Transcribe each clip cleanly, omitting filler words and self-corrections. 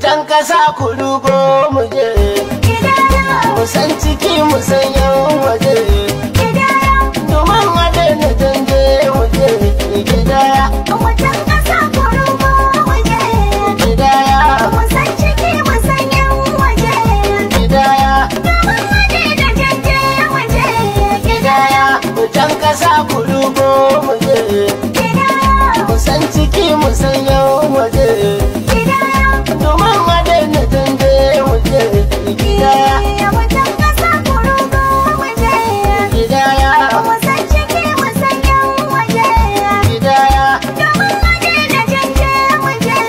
Mutan kasa ku dubo mu je, mu san ciki mu san yan waje, domin waje na canje mu je gidaya. Mutan kasa ku dubo mu je, Gidaya, mu san ciki mu san yan waje, gidaya, domin waje na canje mu je gidaya. Mutan kasa ku dubo mu je, mu san ciki mu san yan waje, domin waje na canje mu je gidaya. Mutan kasa ku dubo mu je, Gidaya, mu san ciki mu san yan waje, gidaya. domin waje na canje mu je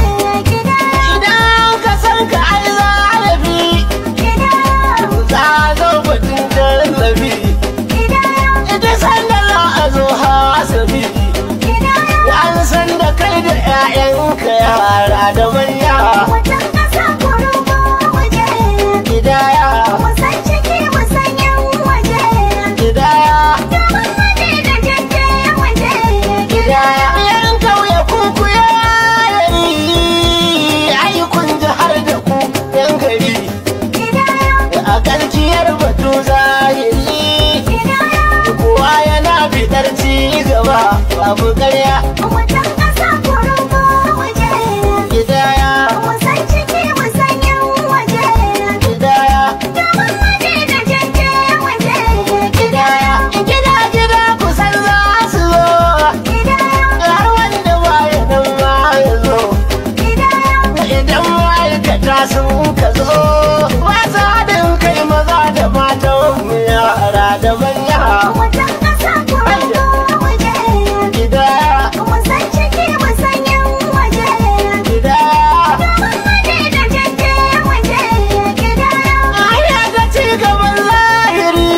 Idan ka san ka ai zarafi, za a zo batun tallafi. Ita san da za a zo hasabi, an san da kai da 'ya'yanka yara da manya. Mutan kasa ku dubo mu je, Gidaya, mu san ciki mu san yan waje, gidaya, domin waje na canje mu je gidaya. Yan kauye kuku ya yi, ai kun ji har da ku yan gari. A karkiyar batu zahiri, kowa yana fitar ci gaba babu ƙarya. Mutan kasa ku dubo mu je, Gidaya, mu san ciki mu san yan waje, gidaya, domin waje na canje mu je gidaya. Gida gida kusan za su zo, har wanda baya nan ma ya zo. Idan ma'aikata sun ka zo, masu haɗin kai maza da matan mu yara da manya. Mutan kasa ku dubo mu je, Gidaya, mu san ciki mu san yan waje, gidaya. domin waje na canje mu je Aya ga ci gaban zahiri,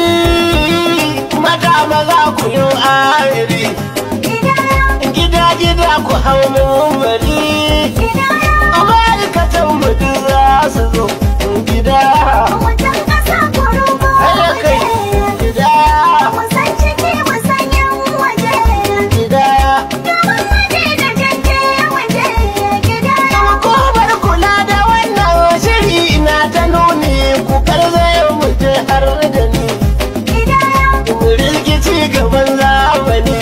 mata maza ku yi ahiri, gida gida ku hau mumbari, ma'aikatan mutu za su zo gida. Mutan kasa ku dubo Haya mu kai, je, gida, mu san ciki mu san yan waje, gida. domin waje na canje mu je Kobar kula da wannan shiri na ta nuni, ku karzaye mu je har da ni. Rikici gaban zamani,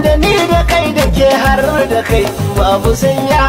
da ni da kai da ke har da kai babu sanya.